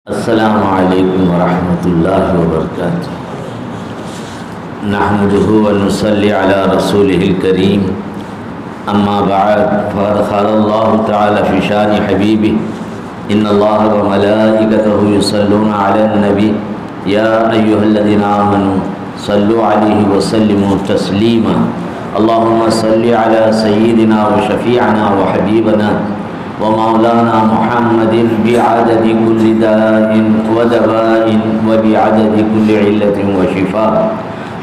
السلام علیکم ورحمۃ اللہ وبرکاتہ۔ نحمده ونصلی علی رسولہ الکریم، اما بعد فقد قال اللہ تعالی فی شان حبیبہ ان اللہ وملائکتہ یصلون علی النبی یا ایھا الذین آمنوا صلوا علیہ وسلموا تسلیما۔ اللہم صل علی سیدنا وشفیعنا وحبیبنا ومولانا محمد بعدد كل داء ودواء وبعدد كل علة وشفاء۔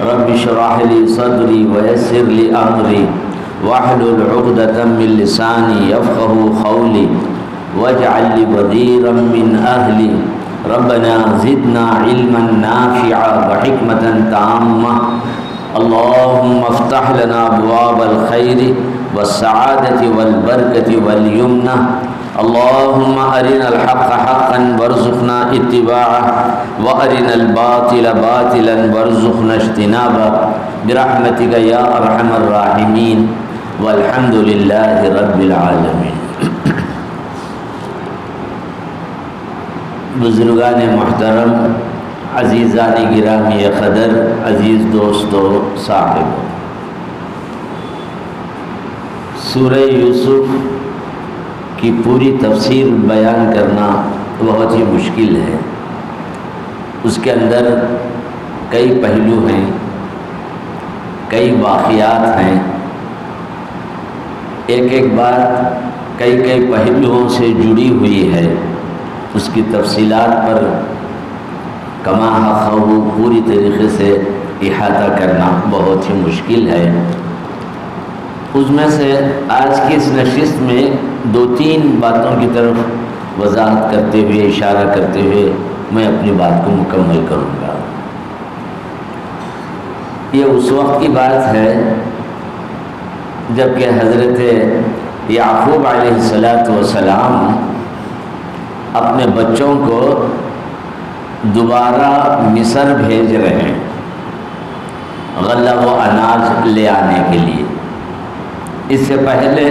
رب اشرح لي صدري ويسر لي أمري واحلل عقدة من لساني يفقهوا قولي واجعل لي وزيرا من أهلي۔ ربنا زدنا علما نافعا وحكمة تامة۔ اللهم افتح لنا أبواب الخير والسعادة والبركة واليمنة۔ اللهم أرنا الحق حقا وارزقنا اتباعه وأرنا الباطل باطلا وارزقنا اجتنابه برحمتك يا أرحم الراحمين والحمد لله رب العالمين۔ بزرگان محترم، عزیزان گرامی قدر، عزیز دوستو، صاحب، سورہ یوسف کی پوری تفسیر بیان کرنا بہت ہی مشکل ہے۔ اس کے اندر کئی پہلو ہیں، کئی واقعات ہیں، ایک ایک بات کئی پہلوؤں سے جڑی ہوئی ہے۔ اس کی تفصیلات پر کما حق پوری طریقے سے احاطہ کرنا بہت ہی مشکل ہے۔ اس میں سے آج کی اس نشست میں دو تین باتوں کی طرف وضاحت کرتے ہوئے، اشارہ کرتے ہوئے میں اپنی بات کو مکمل کروں گا۔ یہ اس وقت کی بات ہے جب کہ حضرت یعقوب علیہ السلام اپنے بچوں کو دوبارہ مصر بھیج رہے ہیں غلہ و اناج لے آنے کے لیے۔ اس سے پہلے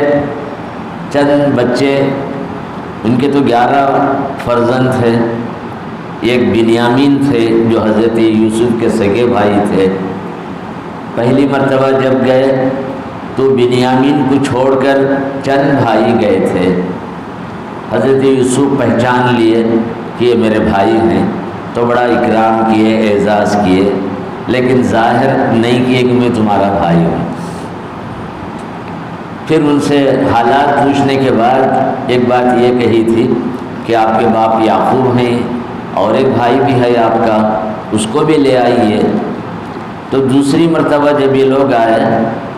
چند بچے، ان کے تو 11 فرزند تھے، ایک بنیامین تھے جو حضرت یوسف کے سگے بھائی تھے۔ پہلی مرتبہ جب گئے تو بنیامین کو چھوڑ کر چند بھائی گئے تھے۔ حضرت یوسف پہچان لیے کہ یہ میرے بھائی ہیں، تو بڑا اکرام کیے، اعزاز کیے، لیکن ظاہر نہیں کیے کہ میں تمہارا بھائی ہوں۔ پھر ان سے حالات پوچھنے کے بعد ایک بات یہ کہی تھی کہ آپ کے باپ یعقوب ہیں اور ایک بھائی بھی ہے آپ کا، اس کو بھی لے آئیے۔ تو دوسری مرتبہ جب یہ لوگ آئے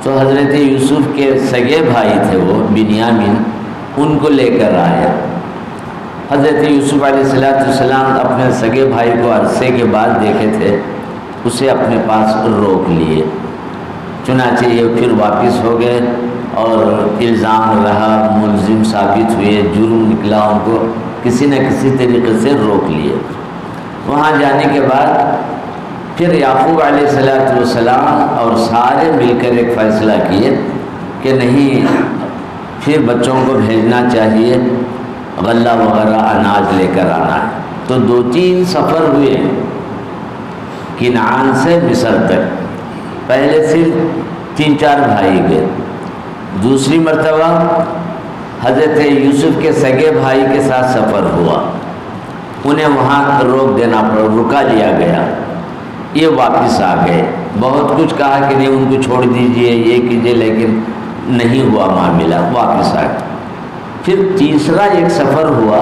تو حضرت یوسف کے سگے بھائی تھے وہ بنیامین، ان کو لے کر آئے۔ حضرت یوسف علیہ السلام اپنے سگے بھائی کو عرصے کے بعد دیکھے تھے، اسے اپنے پاس روک لیے۔ چنانچہ یہ پھر واپس ہو گئے اور الزام رہا، ملزم ثابت ہوئے، جرم نکلا، ان کو کسی نہ کسی طریقے سے روک لیے۔ وہاں جانے کے بعد پھر یعقوب علیہ السلام اور سارے مل کر ایک فیصلہ کیے کہ نہیں، پھر بچوں کو بھیجنا چاہیے، غلہ وغیرہ اناج لے کر آنا ہے۔ تو 2-3 سفر ہوئے کنعان سے مصر تک۔ پہلے صرف 3-4 بھائی گئے، دوسری مرتبہ حضرت یوسف کے سگے بھائی کے ساتھ سفر ہوا، انہیں وہاں روک دینا پڑا، رکا لیا گیا، یہ واپس آ گئے۔ بہت کچھ کہا کہ نہیں ان کو چھوڑ دیجئے، یہ کیجئے، لیکن نہیں ہوا معاملہ، واپس آ گئے۔ پھر تیسرا ایک سفر ہوا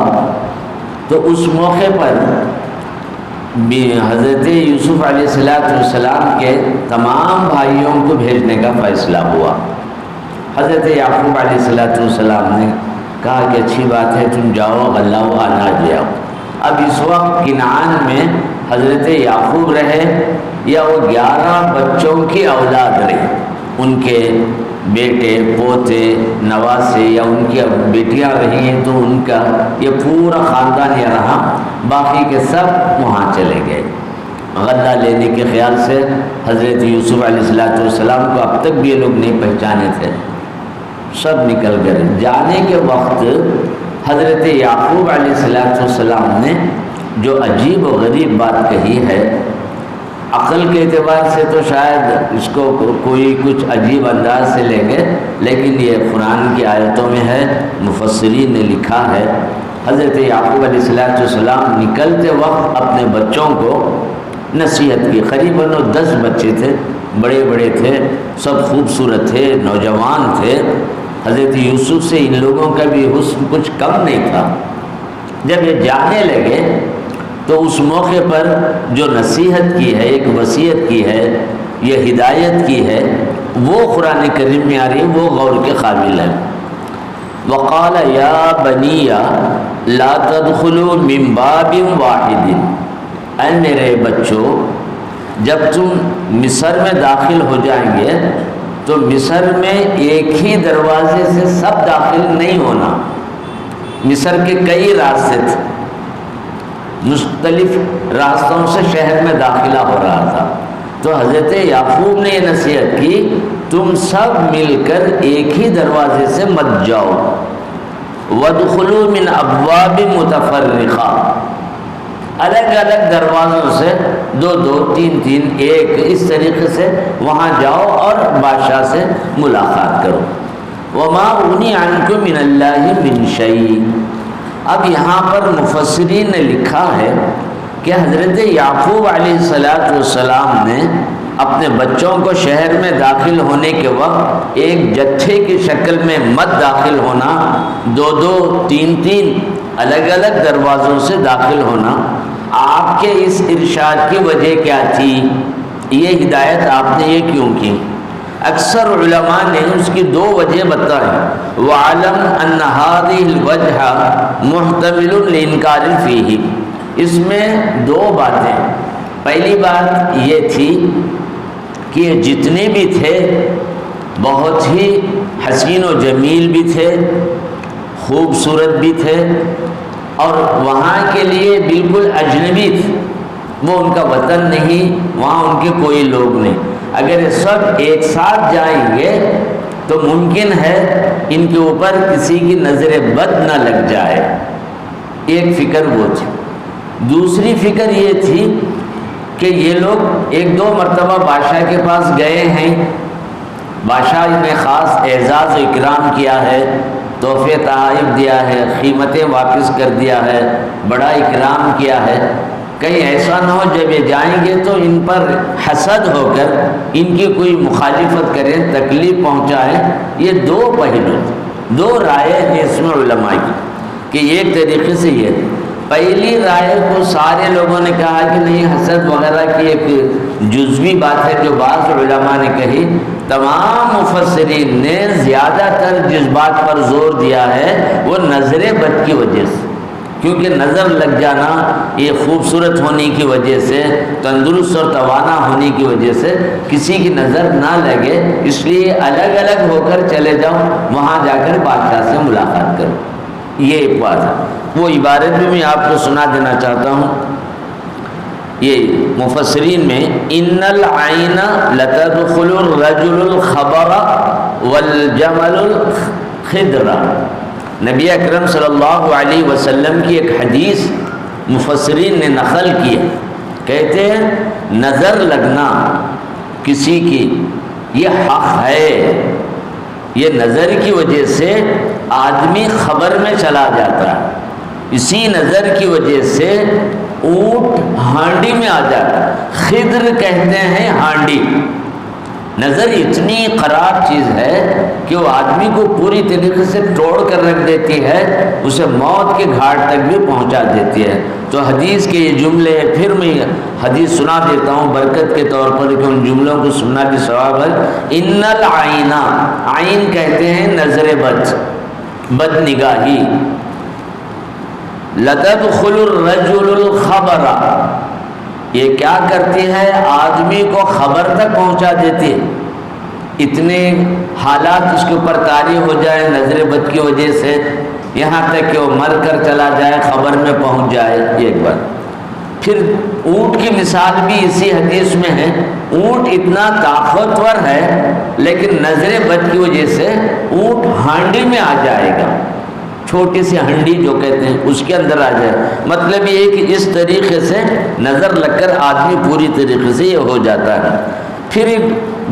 تو اس موقع پر حضرت یوسف علیہ السلام کے تمام بھائیوں کو بھیجنے کا فیصلہ ہوا۔ حضرت یعقوب علیہ السلام نے کہا کہ اچھی بات ہے، تم جاؤ، غلہ و اناج لے آؤ۔ اب اس وقت کنعان میں حضرت یعقوب رہے یا وہ 11 بچوں کی اولاد رہی، ان کے بیٹے، پوتے، نواسے یا ان کی بیٹیاں رہی ہیں، تو ان کا یہ پورا خاندان یہ رہا، باقی کے سب وہاں چلے گئے۔ غلہ لینے کے خیال سے حضرت یوسف علیہ السلام کو اب تک بھی یہ لوگ نہیں پہچانے تھے، سب نکل گئے۔ جانے کے وقت حضرت یعقوب علیہ السلام نے جو عجیب و غریب بات کہی ہے، عقل کے اعتبار سے تو شاید اس کو کوئی کچھ عجیب انداز سے لیں گے، لیکن یہ قرآن کی آیتوں میں ہے، مفسرین نے لکھا ہے۔ حضرت یعقوب علیہ السلام نکلتے وقت اپنے بچوں کو نصیحت کی۔ قریباً 10 بچے تھے، بڑے بڑے تھے، سب خوبصورت تھے، نوجوان تھے۔ حضرت یوسف سے ان لوگوں کا بھی حسن کچھ کم نہیں تھا۔ جب یہ جانے لگے تو اس موقع پر جو نصیحت کی ہے، ایک وصیت کی ہے، یہ ہدایت کی ہے، وہ قرآن کریم میں آ رہی ہے، وہ غور کے قابل ہے۔ وقال یا بنی لا تدخلوا من باب واحد، اے میرے بچوں، جب تم مصر میں داخل ہو جائیں گے تو مصر میں ایک ہی دروازے سے سب داخل نہیں ہونا۔ مصر کے کئی راستے تھے، مختلف راستوں سے شہر میں داخلہ ہو رہا تھا، تو حضرت یعقوب نے یہ نصیحت کی، تم سب مل کر ایک ہی دروازے سے مت جاؤ۔ وَادْخُلُوا مِنْ أَبْوَابٍ مُتَفَرِّقَةٍ، الگ الگ دروازوں سے 2 3 3 ایک، اس طریقے سے وہاں جاؤ اور بادشاہ سے ملاقات کرو۔ وَمَا أُغْنِي عَنْكُم مِّنَ اللَّهِ مِنْ شَيْءٍ۔ اب یہاں پر مفسرین نے لکھا ہے کہ حضرت یعقوب علیہ السلام نے اپنے بچوں کو شہر میں داخل ہونے کے وقت ایک جتھے کی شکل میں مت داخل ہونا، 2 3 3 الگ الگ دروازوں سے داخل ہونا، آپ کے اس ارشاد کی وجہ کیا تھی؟ یہ ہدایت آپ نے یہ کیوں کی؟ اکثر علماء نے اس کی 2 وجہ بتائیں۔ وَعَلَمْ أَنَّ هَذِهِ الْوَجْهَ مُحْتَمِلٌ لِإِنْكَارٍ فِيهِ، اس میں 2 باتیں۔ پہلی بات یہ تھی کہ جتنے بھی تھے بہت ہی حسین و جمیل بھی تھے، خوبصورت بھی تھے، اور وہاں کے لیے بالکل اجنبی تھے، وہ ان کا وطن نہیں، وہاں ان کے کوئی لوگ نہیں۔ اگر یہ سب ایک ساتھ جائیں گے تو ممکن ہے ان کے اوپر کسی کی نظر بد نہ لگ جائے، ایک فکر وہ تھی۔ دوسری فکر یہ تھی کہ یہ لوگ 1 2 مرتبہ بادشاہ کے پاس گئے ہیں، بادشاہ نے خاص اعزاز و اکرام کیا ہے، تحفے تحائف دیا ہے، قیمتیں واپس کر دیا ہے، بڑا اکرام کیا ہے۔ کہیں ایسا نہ ہو جب یہ جائیں گے تو ان پر حسد ہو کر ان کی کوئی مخالفت کریں، تکلیف پہنچائیں۔ یہ 2 پہلو، 2 رائے ہیں اس میں علماء کی، کہ ایک طریقے سے یہ پہلی رائے کو سارے لوگوں نے کہا کہ نہیں، حسد وغیرہ کی ایک جزوی بات ہے جو بعض علماء نے کہی۔ تمام مفسرین نے زیادہ تر جس بات پر زور دیا ہے وہ نظر بد کی وجہ سے، کیونکہ نظر لگ جانا یہ خوبصورت ہونے کی وجہ سے، تندرست اور توانا ہونے کی وجہ سے کسی کی نظر نہ لگے، اس لیے الگ الگ ہو کر چلے جاؤ، وہاں جا کر بادشاہ سے ملاقات کرو۔ یہ ایک بات ہے۔ وہ عبارت بھی میں آپ کو سنا دینا چاہتا ہوں، یہ مفسرین میں ان العین لتدخل الرجل الخبر والجمل الخضر، نبی اکرم صلی اللہ علیہ وسلم کی ایک حدیث مفسرین نے نقل کی ہے، کہتے ہیں نظر لگنا کسی کی یہ حق ہے، یہ نظر کی وجہ سے آدمی خبر میں چلا جاتا ہے، اسی نظر کی وجہ سے اونٹ ہانڈی میں آ جاتا ہے، خضر کہتے ہیں ہانڈی۔ نظر اتنی خراب چیز ہے کہ وہ آدمی کو پوری طریقے سے توڑ کر رکھ دیتی ہے، اسے موت کے گھاٹ تک بھی پہنچا دیتی ہے۔ تو حدیث کے یہ جملے، پھر میں حدیث سنا دیتا ہوں برکت کے طور پر کہ ان جملوں کو سننا بھی ثواب ہے۔ ان العین، عین کہتے ہیں نظر بد، بد نگاہی۔ لتدخل الرجل الخبر، یہ کیا کرتی ہے؟ آدمی کو خبر تک پہنچا دیتی ہے، اتنے حالات اس کے اوپر طاری ہو جائے نظر بد کی وجہ سے، یہاں تک کہ وہ مر کر چلا جائے، خبر میں پہنچ جائے۔ یہ ایک بات۔ پھر اونٹ کی مثال بھی اسی حدیث میں ہے، اونٹ اتنا طاقتور ہے لیکن نظر بد کی وجہ سے اونٹ ہانڈی میں آ جائے گا، چھوٹی سی ہنڈی جو کہتے ہیں اس کے اندر آ جائے. مطلب یہ ہے کہ اس طریقے سے نظر لگ کر آدمی پوری طریقے سے یہ ہو جاتا ہے. پھر ایک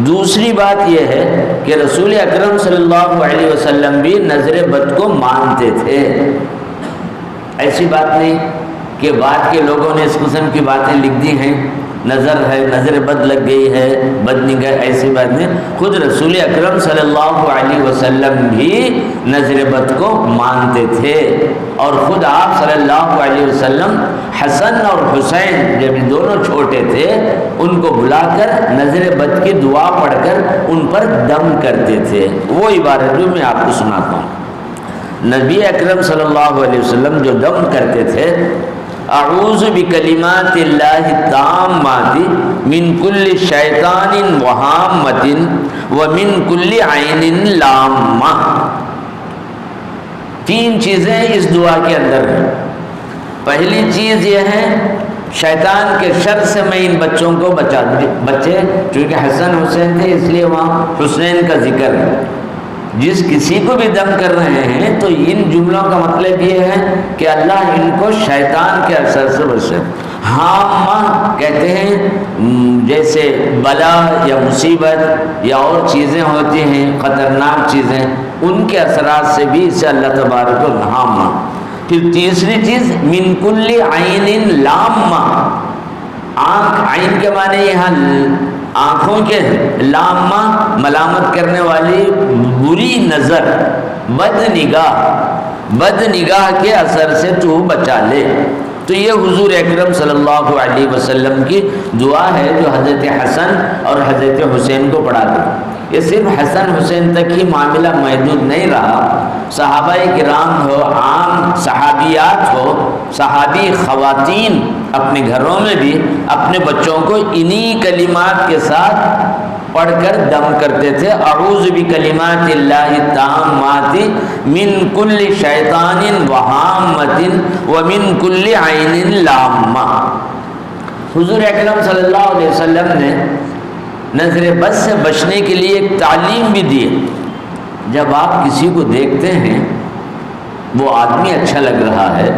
دوسری بات یہ ہے کہ رسول اکرم صلی اللہ علیہ وسلم بھی نظر بد کو مانتے تھے. ایسی بات نہیں کہ بعد کے لوگوں نے اس قسم کی باتیں لکھ دی ہیں، نظر ہے، نظر بد لگ گئی ہے، بد نگاہ، ایسی بات نہیں. خود رسول اکرم صلی اللہ علیہ وسلم بھی نظر بد کو مانتے تھے، اور خود آپ صلی اللہ علیہ وسلم حسن اور حسین جب دونوں چھوٹے تھے ان کو بلا کر نظر بد کی دعا پڑھ کر ان پر دم کرتے تھے. وہ عبارت جو میں آپ کو سناتا ہوں. نبی اکرم صلی اللہ علیہ وسلم جو دم کرتے تھے، اعوذ بکلمات اللہ التامات من کل شیطان وہامۃ ومن کل عین لامہ. تین چیزیں اس دعا کے اندر ہیں. پہلی چیز یہ ہے شیطان کے شر سے میں ان بچوں کو بچا دوں. بچے چونکہ حسن حسین تھے اس لیے وہاں حسین کا ذکر ہے. جس کسی کو بھی دم کر رہے ہیں تو ان جملوں کا مطلب یہ ہے کہ اللہ ان کو شیطان کے اثر سے بچے. ہامہ کہتے ہیں جیسے بلا یا مصیبت یا اور چیزیں ہوتی ہیں خطرناک چیزیں، ان کے اثرات سے بھی اسے اللہ تبارک و ہامہ. پھر تیسری چیز من کل عین لامہ. آنکھ، عین کے معنی یہاں آنکھوں کے، لامہ ملامت کرنے والی بری نظر، بد نگاہ کے اثر سے تو بچا لے. تو یہ حضور اکرم صلی اللہ علیہ وسلم کی دعا ہے جو حضرت حسن اور حضرت حسین کو پڑھاتے. یہ صرف حسن حسین تک ہی معاملہ محدود نہیں رہا. صحابہ کرام ہو، عام صحابیات ہو، صحابی خواتین اپنے گھروں میں بھی اپنے بچوں کو انہی کلمات کے ساتھ پڑھ کر دم کرتے تھے. اعوذ بکلمات اللہ التامات من کل شیطان وہامۃ ومن کل عین لامہ. حضور اکرم صلی اللہ علیہ وسلم نے نظر بد سے بچنے کے لیے ایک تعلیم بھی دی. جب آپ کسی کو دیکھتے ہیں وہ آدمی اچھا لگ رہا ہے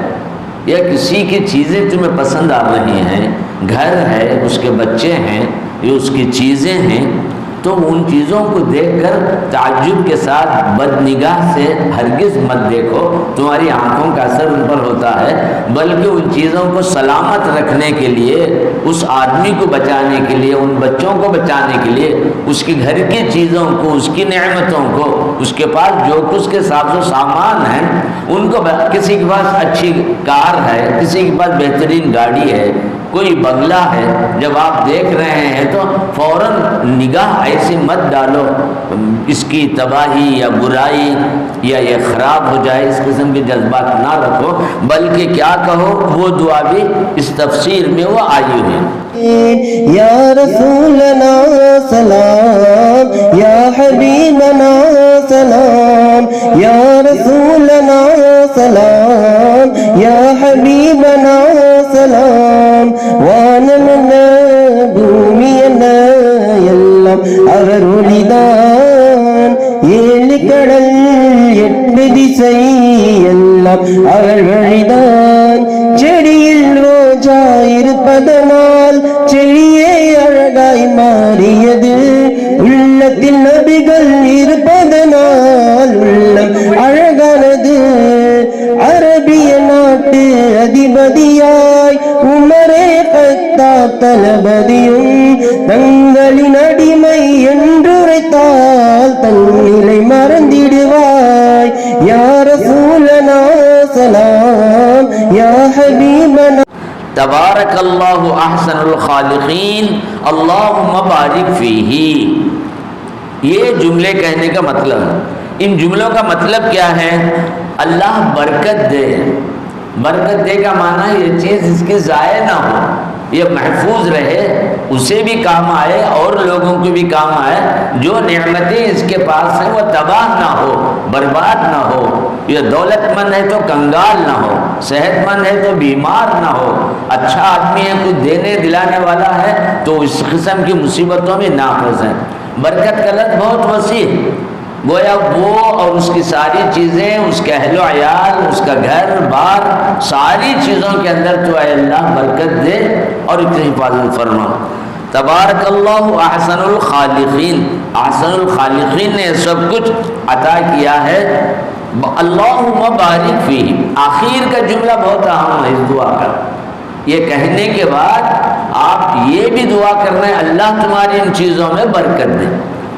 یا کسی کی چیزیں تمہیں پسند آ رہی ہیں، گھر ہے، اس کے بچے ہیں، یہ اس کی چیزیں ہیں، تو ان چیزوں کو دیکھ کر تعجب کے ساتھ بد نگاہ سے ہرگز مت دیکھو. تمہاری آنکھوں کا اثر ان پر ہوتا ہے، بلکہ ان چیزوں کو سلامت رکھنے کے لیے، اس آدمی کو بچانے کے لیے، ان بچوں کو بچانے کے لیے، اس کے گھر کی چیزوں کو، اس کی نعمتوں کو، اس کے پاس جو کچھ کے ساز و سامان ہیں ان کو، کسی کے پاس اچھی کار ہے، کسی کے پاس بہترین گاڑی ہے، کوئی بنگلہ ہے، جب آپ دیکھ رہے ہیں تو فوراً نگاہ ایسی مت ڈالو اس کی تباہی یا برائی یا یہ خراب ہو جائے، اس قسم کے جذبات نہ رکھو، بلکہ کیا کہو، وہ دعا بھی اس تفسیر میں وہ آئی ہے. یا رسولنا سلام، یا حبیبنا سلام، یا رسولنا سلام، یا حبیبنا سلام. വാനമെന്ന ഭൂമിയെന്ന എല്ലാം അവർ ഒളിതാൻ, ഏഴിക്കടൽ എട്ട് ദിശை എല്ലാം അവർ വഴിதான். செடியில் ரோஜா இருப்பதனால் செடியே அழகாய் மாறியது, உள்ளத்தில் நபிகள் இருப்பதனால் உள்ளம் அழகானது. அரபிய நாட்டு அதிபதியாய் உமரே கத்தார் தளபதியும் தங்களின் அடிமை என்றுரைத்தால் தன்னிலை மறந்திடுவாய். யா ரசூலனா சலாம், யா ஹபீபனா. تبارک اللہ احسن الخالقین اللہم بارک فیہ. یہ جملے کہنے کا مطلب ہے. ان جملوں کا مطلب کیا ہے؟ اللہ برکت دے. برکت دے کا معنی یہ چیز اس کی ضائع نہ ہو، یہ محفوظ رہے، اسے بھی کام آئے اور لوگوں کو بھی کام آئے. جو نعمتیں اس کے پاس ہیں وہ تباہ نہ ہو، برباد نہ ہو. یہ دولت مند ہے تو کنگال نہ ہو، صحت مند ہے تو بیمار نہ ہو، اچھا آدمی ہے، کچھ دینے دلانے والا ہے تو اس قسم کی مصیبتوں میں نہ پھنسے. برکت کا لفظ بہت وسیع، گویا وہ اور اس کی ساری چیزیں، اس کے اہل و عیال، اس کا گھر بار، ساری چیزوں کے اندر تو اے اللہ برکت دے اور اتنی حفاظت فرما۔ تبارک اللہ احسن الخالقین، احسن الخالقین نے سب کچھ عطا کیا ہے۔ اللہم بارک فیہ، آخر کا جملہ بہت اہم ہے اس دعا کا۔ یہ کہنے کے بعد آپ یہ بھی دعا کرنا ہے اللہ تمہاری ان چیزوں میں برکت دے،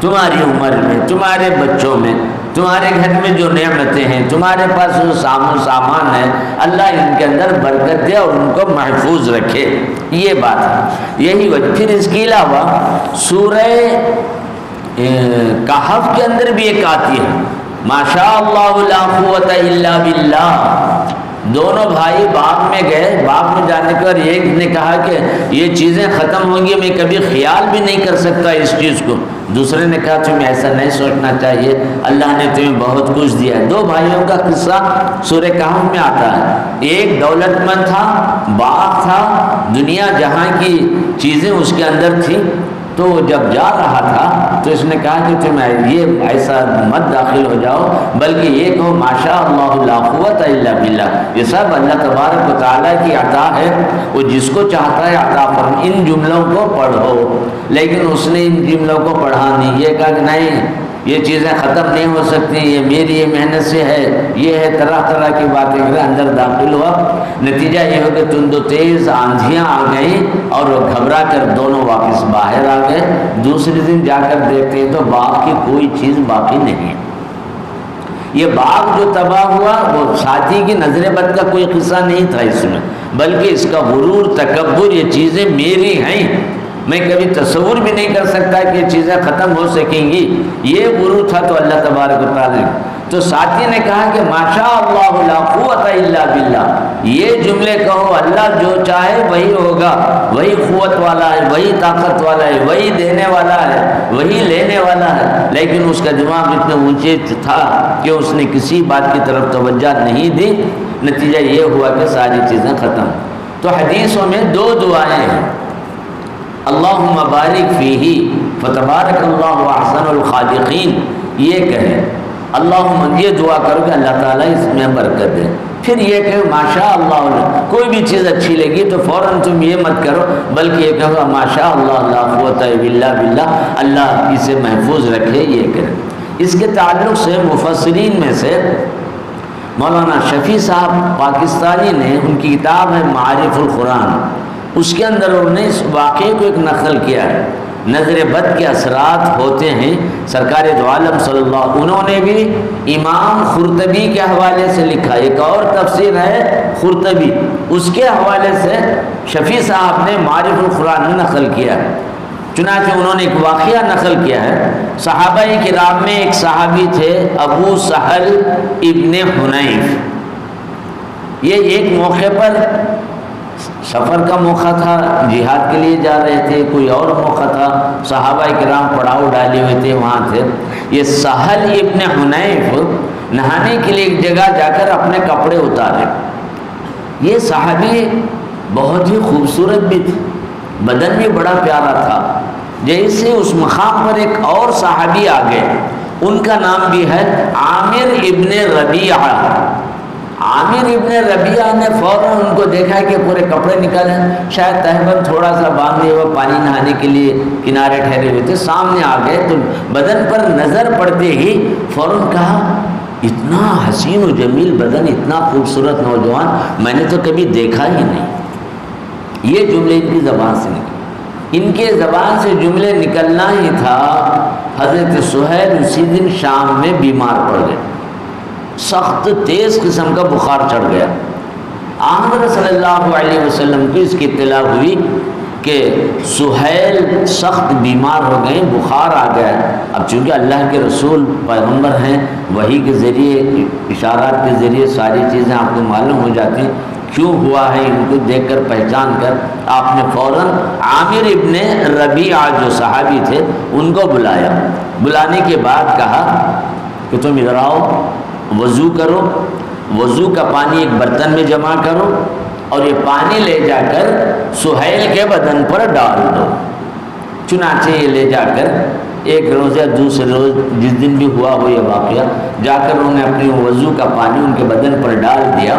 تمہاری عمر میں، تمہارے بچوں میں، تمہارے گھر میں جو نعمتیں ہیں، تمہارے پاس جو سامان ہے، اللہ ان کے اندر برکت دے اور ان کو محفوظ رکھے۔ یہ بات ہے، یہی وجہ۔ پھر اس کے علاوہ سورہ کہف کے اندر بھی ایک آتی ہے، ما شاء اللہ لا قوت الا باللہ۔ دونوں بھائی باغ میں گئے، باغ میں جانے کے بعد ایک نے کہا کہ یہ چیزیں ختم ہوں گی، میں کبھی خیال بھی نہیں کر سکتا اس چیز کو۔ دوسرے نے کہا تمہیں ایسا نہیں سوچنا چاہیے، اللہ نے تمہیں بہت کچھ دیا ہے۔ دو بھائیوں کا قصہ سورہ کہف میں آتا ہے۔ ایک دولت مند تھا، باغ تھا، دنیا جہاں کی چیزیں اس کے اندر تھی، تو وہ جب جا رہا تھا تو اس نے کہا کہ تم یہ ایسا مت داخل ہو جاؤ، بلکہ یہ کہو ما شاء اللہ لا قوت الا باللہ۔ یہ سب اللہ تبارک و تعالیٰ کی عطا ہے، وہ جس کو چاہتا ہے عطا فرما۔ ان جملوں کو پڑھو، لیکن اس نے ان جملوں کو پڑھا نہیں، یہ کہا کہ نہیں یہ چیزیں ختم نہیں ہو سکتی، یہ میری یہ محنت سے ہے، یہ ہے، طرح طرح کی باتیں کرے اندر داخل ہوا۔ نتیجہ یہ ہو کہ تند و تیز آندھیاں آ گئیں اور وہ گھبرا کر دونوں واپس باہر آ گئے۔ دوسرے دن جا کر دیکھتے ہیں تو باغ کی کوئی چیز باقی نہیں ہے۔ یہ باغ جو تباہ ہوا وہ ساتھی کی نظر بد کا کوئی قصہ نہیں تھا اس میں، بلکہ اس کا غرور، تکبر، یہ چیزیں میری ہیں، میں کبھی تصور بھی نہیں کر سکتا کہ یہ چیزیں ختم ہو سکیں گی، یہ غرور تھا۔ تو اللہ تبارک و تعالی تو ساتھی نے کہا کہ ما شاء اللہ لا قوت الا باللہ، یہ جملے کہو، اللہ جو چاہے وہی ہوگا، وہی قوت والا ہے، وہی طاقت والا ہے، وہی دینے والا ہے، وہی لینے والا ہے۔ لیکن اس کا دماغ اتنے اونچے تھا کہ اس نے کسی بات کی طرف توجہ نہیں دی، نتیجہ یہ ہوا کہ ساری چیزیں ختم۔ تو حدیثوں میں دو دعائیں ہیں، اللہم بارک فیہ فتبارک اللہ احسن الخالقین، یہ کہیں اللہم، یہ دعا کرو کہ اللہ تعالیٰ اس میں برکت دے۔ پھر یہ کہ ماشاء اللہ، کوئی بھی چیز اچھی لگی تو فوراً تم یہ مت کرو، بلکہ یہ کہو ماشاء اللہ لا قوت الا باللہ، اللہ اسے محفوظ رکھے، یہ کرے۔ اس کے تعلق سے مفسرین میں سے مولانا شفیع صاحب پاکستانی نے، ان کی کتاب ہے معارف القرآن، اس کے اندر انہوں نے اس واقعے کو ایک نقل کیا ہے۔ نظر بد کے اثرات ہوتے ہیں، سرکار دو عالم صلی اللہ، انہوں نے بھی امام قرطبی کے حوالے سے لکھا، ایک اور تفسیر ہے قرطبی، اس کے حوالے سے شفیع صاحب نے معارف القرآن میں نقل کیا ہے۔ چنانچہ انہوں نے ایک واقعہ نقل کیا ہے، صحابہ کرام میں ایک صحابی تھے ابو سہل ابن حنیف، یہ ایک موقع پر سفر کا موقع تھا، جہاد کے لیے جا رہے تھے، کوئی اور موقع تھا، صحابہ کرام پڑاؤ ڈالے ہوئے تھے وہاں تھے۔ یہ سہل ابن حنیف نہانے کے لیے ایک جگہ جا کر اپنے کپڑے اتارے۔ یہ صحابی بہت ہی خوبصورت بھی تھے، بدن بھی بڑا پیارا تھا۔ جیسے اس مقام پر ایک اور صحابی آ گئے، ان کا نام بھی ہے عامر ابن ربیعہ۔ عامر ابن ربیعہ نے فوراً ان کو دیکھا کہ پورے کپڑے نکالے، شاید تہبند تھوڑا سا باندھے ہوئے پانی نہانے کے لیے کنارے ٹھہرے ہوئے تھے، سامنے آ گئے تو بدن پر نظر پڑتے ہی فوراً کہا اتنا حسین و جمیل بدن، اتنا خوبصورت نوجوان میں نے تو کبھی دیکھا ہی نہیں۔ یہ جملے ان کی زبان سے نکلے، ان کے زبان سے جملے نکلنا ہی تھا، حضرت سہیل اسی دن شام میں بیمار پڑ گئے، سخت تیز قسم کا بخار چڑھ گیا۔ آمد صلی اللہ علیہ وسلم کو اس کی اطلاع ہوئی کہ سہیل سخت بیمار ہو گئے، بخار آ گیا۔ اب چونکہ اللہ کے رسول پیغمبر ہیں، وحی کے ذریعے، اشارات کے ذریعے ساری چیزیں آپ کو معلوم ہو جاتی ہیں، کیوں ہوا ہے ان کو دیکھ کر پہچان کر آپ نے فوراً عامر ابن ربیعہ جو صحابی تھے ان کو بلایا۔ بلانے کے بعد کہا کہ تم ادھر آؤ، وضو کرو، وضو کا پانی ایک برتن میں جمع کرو اور یہ پانی لے جا کر سہیل کے بدن پر ڈال دو۔ چنانچہ یہ لے جا کر ایک روز یا دوسرے روز جس دن بھی ہوا ہو یہ واقعہ، جا کر انہوں نے اپنی وضو کا پانی ان کے بدن پر ڈال دیا،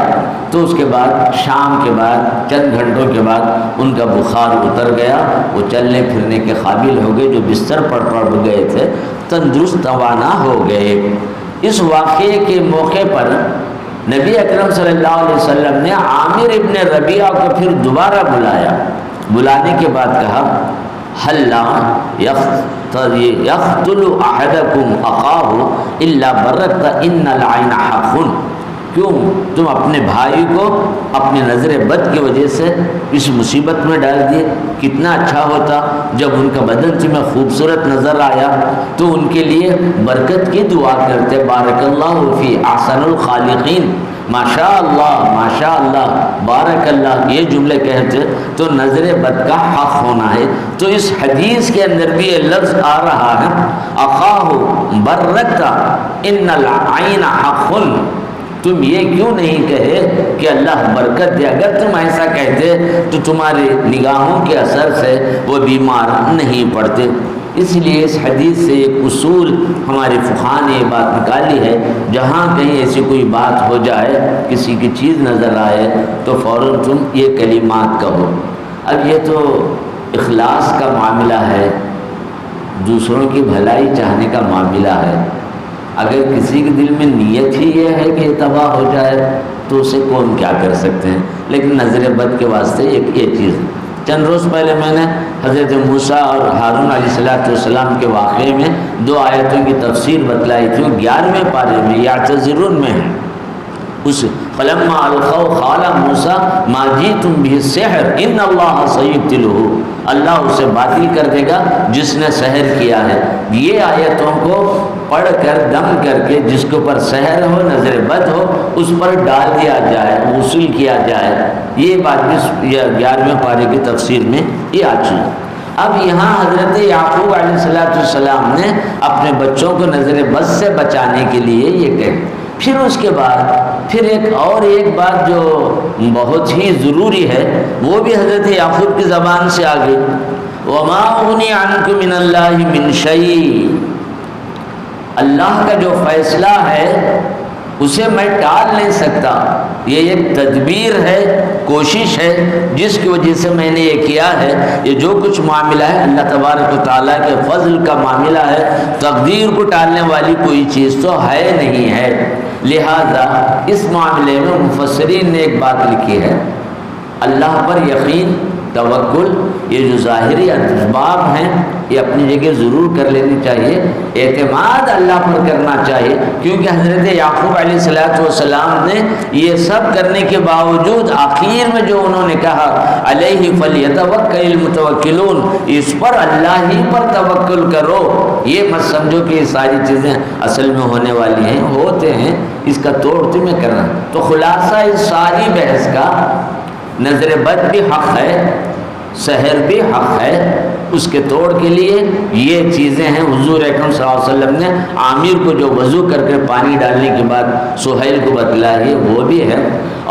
تو اس کے بعد شام کے بعد چند گھنٹوں کے بعد ان کا بخار اتر گیا، وہ چلنے پھرنے کے قابل ہو گئے، جو بستر پر پڑ گئے تھے تندرست توانا ہو گئے۔ اس واقعے کے موقع پر نبی اکرم صلی اللہ علیہ وسلم نے عامر ابن ربیعہ کو پھر دوبارہ بلایا، بلانے کے بعد کہا حلا یقتل احدکم اخاہ الا برت ان العین حق، کیوں تم اپنے بھائی کو اپنی نظر بد کی وجہ سے اس مصیبت میں ڈال دیے؟ کتنا اچھا ہوتا جب ان کا بدن تمہیں خوبصورت نظر آیا تو ان کے لیے برکت کی دعا کرتے، بارک اللہ فی احسن الخالقین، ماشاء اللہ بارک اللہ، یہ جملے کہتے تو نظر بد کا حق ہونا ہے۔ تو اس حدیث کے اندر بھی یہ لفظ آ رہا ہے اخاہ برکت ان العین حق، تم یہ کیوں نہیں کہے کہ اللہ برکت دے؟ اگر تم ایسا کہتے تو تمہارے نگاہوں کے اثر سے وہ بیمار نہیں پڑتے۔ اس لیے اس حدیث سے ایک اصول ہمارے فقہاء نے یہ بات نکالی ہے، جہاں کہیں ایسی کوئی بات ہو جائے، کسی کی چیز نظر آئے تو فوراً تم یہ کلمات کہو۔ اب یہ تو اخلاص کا معاملہ ہے، دوسروں کی بھلائی چاہنے کا معاملہ ہے۔ اگر کسی کے دل میں نیت ہی یہ ہے کہ تباہ ہو جائے تو اسے کون کیا کر سکتے ہیں، لیکن نظر بد کے واسطے یہ چیز ہے۔ چند روز پہلے میں نے حضرت موسیٰ اور ہارون علیہ السلام کے واقعے میں 2 آیتوں کی تفسیر بتلائی تھی، 11ویں پارے میں یعتذرون میں ہے۔ اس فلما القوا قال موسیٰ ما جئتم به السحر ان اللہ سیبطلہ، اللہ اسے باطل کر دے گا جس نے سحر کیا ہے۔ یہ آیتوں کو پڑھ کر دم کر کے جس کے اوپر سحر ہو، نظر بد ہو، اس پر ڈال دیا جائے، غسل کیا جائے، یہ بات بھی 11ویں پارے کی تفسیر میں یہ آ چکی۔ اب یہاں حضرت یعقوب علیہ السلام نے اپنے بچوں کو نظر بد سے بچانے کے لیے یہ کہا۔ پھر اس کے بعد ایک بات جو بہت ہی ضروری ہے وہ بھی حضرت یعقوب کی زبان سے آ گئی، وما اغنی عنکم من اللہ من شیء، اللہ کا جو فیصلہ ہے اسے میں ٹال نہیں سکتا، یہ ایک تدبیر ہے، کوشش ہے جس کی وجہ سے میں نے یہ کیا ہے۔ یہ جو کچھ معاملہ ہے اللہ تبارک و تعالیٰ کے فضل کا معاملہ ہے، تقدیر کو ٹالنے والی کوئی چیز تو ہے نہیں ہے۔ لہذا اس معاملے میں مفسرین نے ایک بات لکھی ہے، اللہ پر یقین، توکل، یہ جو ظاہری اسباب ہیں یہ اپنی جگہ ضرور کر لینی چاہیے، اعتماد اللہ پر کرنا چاہیے، کیونکہ حضرت یعقوب علیہ السلام نے یہ سب کرنے کے باوجود آخر میں جو انہوں نے کہا علیہ فلیتوکل المتوکلون، اس پر اللہ ہی پر توکل کرو، یہ مت سمجھو کہ یہ ساری چیزیں اصل میں ہونے والی ہیں، ہوتے ہیں، اس کا توڑ تمہیں کرنا۔ تو خلاصہ اس ساری بحث کا نظر بد بھی حق ہے، سحر بھی حق ہے، اس کے توڑ کے لیے یہ چیزیں ہیں۔ حضور اکرم صلی اللہ علیہ وسلم نے عامر کو جو وضو کر کے پانی ڈالنے کے بعد سہیل کو بتلائی وہ بھی ہے۔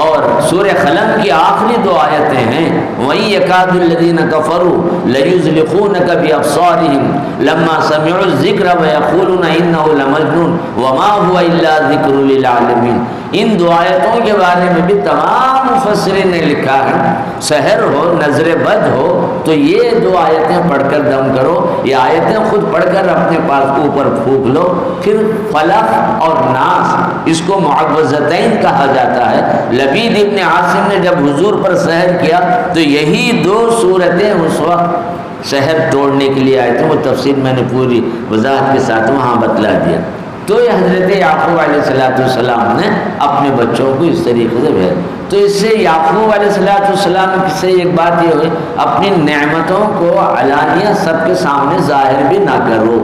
اور سورہ قلم کی آخری 2 آیتیں ہیں، وَإِن يَكَادُ الَّذِينَ كَفَرُوا لَيُزْلِقُونَكَ بِأَبْصَارِهِمْ لَمَّا سَمِعُوا الذِّكْرَ وَيَقُولُونَ إِنَّهُ لَمَجْنُونٌ وَمَا هُوَ إِلَّا ذِكْرٌ لِّلْعَالَمِينَ۔ ان 2 آیتوں کے بارے میں بھی تمام مفسرین نے لکھا ہے، سحر ہو، نظر بد ہو تو یہ 2 آیتیں پڑھ کر دم کرو، یہ آیتیں خود پڑھ کر اپنے پاس اوپر پھونک لو۔ پھر فلق اور ناس، اس کو معوذتین کہا جاتا ہے۔ لبید ابن عاصم نے جب حضور پر سحر کیا تو یہی 2 صورتیں اس وقت سحر توڑنے کے لیے آئے تھے، وہ تفسیر میں نے پوری وضاحت کے ساتھ وہاں بتلا دیا۔ تو یہ حضرت یعقوب علیہ السلام نے اپنے بچوں کو اس طریقے سے بھیجا۔ تو اس سے یعقوب علیہ السلام سے ایک بات یہ ہوئی، اپنی نعمتوں کو علانیہ سب کے سامنے ظاہر بھی نہ کرو،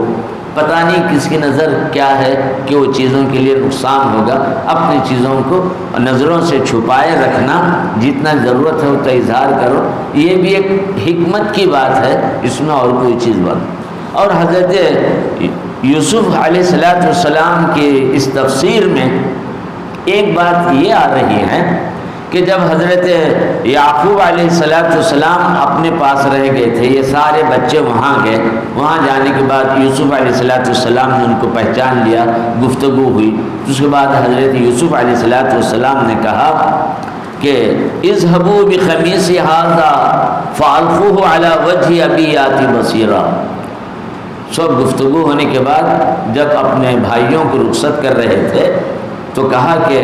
پتہ نہیں کس کی نظر کیا ہے کہ وہ چیزوں کے لیے نقصان ہوگا، اپنی چیزوں کو نظروں سے چھپائے رکھنا، جتنا ضرورت ہے اتنا اظہار کرو، یہ بھی ایک حکمت کی بات ہے، اس میں اور کوئی چیز بات۔ اور حضرت یوسف علیہ السلام کی اس تفسیر میں ایک بات یہ آ رہی ہے کہ جب حضرت یعقوب علیہ السلام اپنے پاس رہ گئے تھے، یہ سارے بچے وہاں گئے، وہاں جانے کے بعد یوسف علیہ السلام نے ان کو پہچان لیا، گفتگو ہوئی، اس کے بعد حضرت یوسف علیہ السلام نے کہا کہ اذهبوا بقمیصی ھذا فالقوه علی وجه ابی یاتی بصیرا۔ سب گفتگو ہونے کے بعد جب اپنے بھائیوں کو رخصت کر رہے تھے تو کہا کہ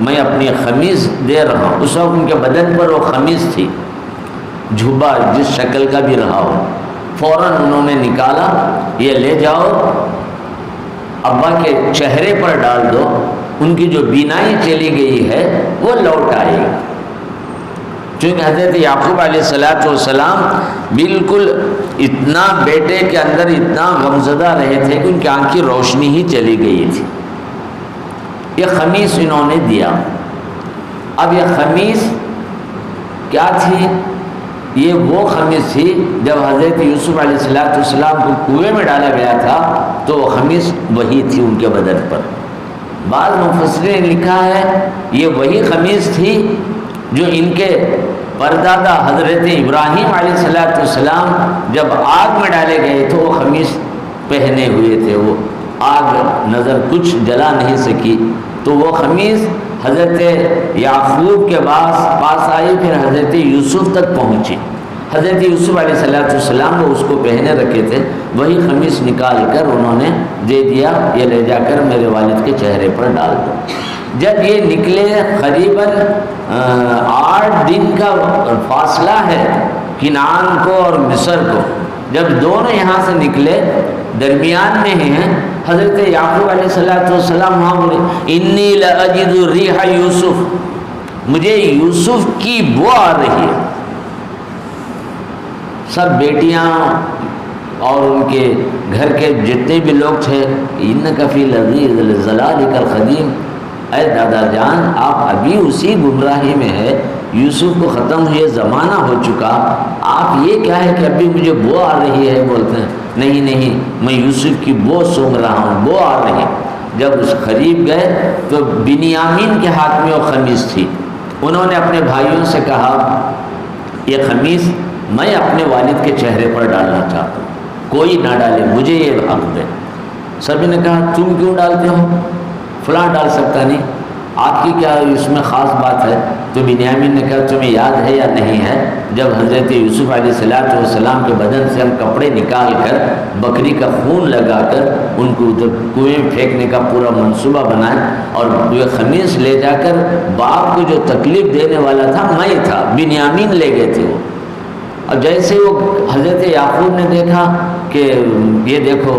میں اپنی خمیص دے رہا ہوں۔ اس وقت ان کے بدن پر وہ خمیص تھی، جھبا جس شکل کا بھی رہا ہو، فوراً انہوں نے نکالا، یہ لے جاؤ ابا کے چہرے پر ڈال دو، ان کی جو بینائی چلی گئی ہے وہ لوٹ آئے گی۔ چونکہ حضرت یعقوب علیہ السلام بالکل اتنا بیٹے کے اندر اتنا غمزدہ رہے تھے کہ ان کی آنکھ کی روشنی ہی چلی گئی تھی۔ یہ خمیص انہوں نے دیا۔ اب یہ خمیص کیا تھی؟ یہ وہ خمیص تھی جب حضرت یوسف علیہ السلام کو کنویں میں ڈالا گیا تھا تو وہ خمیص وہی تھی ان کے بدن پر۔ بعض مفسرین نے لکھا ہے یہ وہی خمیص تھی جو ان کے پردادا حضرت ابراہیم علیہ السلام جب آگ میں ڈالے گئے تو وہ خمیص پہنے ہوئے تھے، وہ آگ نظر کچھ جلا نہیں سکی، تو وہ خمیص حضرت یعقوب کے پاس آئی، پھر حضرت یوسف تک پہنچی۔ حضرت یوسف علیہ السلام وہ اس کو پہنے رکھے تھے، وہی خمیص نکال کر انہوں نے دے دیا، یہ لے جا کر میرے والد کے چہرے پر ڈال دو۔ جب یہ نکلے قریباً 8 دن کا فاصلہ ہے کنعان کو اور مصر کو، جب دونوں یہاں سے نکلے درمیان میں ہیں، حضرت یعقوب علیہ السلام وہاں بولے انی لاجد ریح یوسف، مجھے یوسف کی بو آ رہی ہے۔ سب بیٹیاں اور ان کے گھر کے جتنے بھی لوگ تھے، انک فی ضلالک القدیم، اے دادا جان آپ ابھی اسی گمراہی میں ہے، یوسف کو ختم ہوئے زمانہ ہو چکا، آپ یہ کیا ہے کہ ابھی مجھے بو آ رہی ہے؟ بولتے ہیں نہیں میں یوسف کی بو سونگ رہا ہوں، بو آ رہی ہے۔ جب اس قریب گئے تو بنیامین کے ہاتھ میں وہ خمیص تھی، انہوں نے اپنے بھائیوں سے کہا یہ خمیص میں اپنے والد کے چہرے پر ڈالنا چاہتا ہوں، کوئی نہ ڈالے، مجھے یہ حق دے۔ سبھی نے کہا تم کیوں ڈالتے ہو؟ فلاں ڈال سکتا نہیں، آپ کی کیا اس میں خاص بات ہے؟ تو بنیامین نے کہا تمہیں یاد ہے یا نہیں ہے جب حضرت یوسف علیہ السلام کے بدن سے ہم کپڑے نکال کر بکری کا خون لگا کر ان کو ادھر کنویں میں پھینکنے کا پورا منصوبہ بنائے، اور یہ خمیص لے جا کر باپ کو جو تکلیف دینے والا تھا میں تھا، بنیامین لے گئے تھے وہ۔ اب جیسے وہ حضرت یعقوب نے دیکھا کہ یہ دیکھو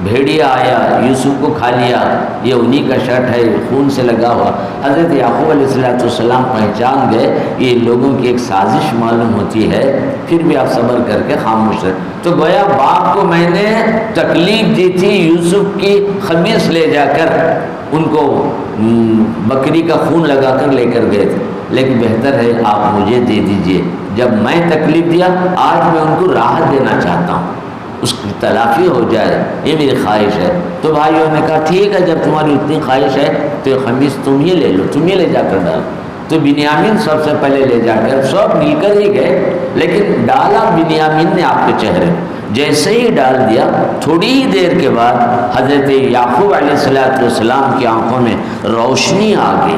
بھیڑیا آیا، یوسف کو کھا لیا، یہ انہی کا شرٹ ہے، خون سے لگا ہوا، حضرت یعقوب علیہ السلام پہچان گئے یہ لوگوں کی ایک سازش معلوم ہوتی ہے، پھر بھی آپ صبر کر کے خاموش رہے۔ تو گویا باپ کو میں نے تکلیف دی تھی، یوسف کی خمیص لے جا کر ان کو بکری کا خون لگا کر لے کر گئے تھے، لیکن بہتر ہے آپ مجھے دے دیجئے، جب میں تکلیف دیا آج میں ان کو راحت دینا چاہتا ہوں، اس کی تلافی ہو جائے، یہ میری خواہش ہے۔ تو بھائیوں نے کہا ٹھیک ہے جب تمہاری اتنی خواہش ہے تو یہ خمیص تم ہی لے لو، تم ہی لے جا کر ڈالو۔ تو بنیامین سب سے پہلے لے جا کر، سب مل کر ہی گئے لیکن ڈالا بنیامین نے آپ کے چہرے، جیسے ہی ڈال دیا تھوڑی ہی دیر کے بعد حضرت یعقوب علیہ السلام کی آنکھوں میں روشنی آ گئی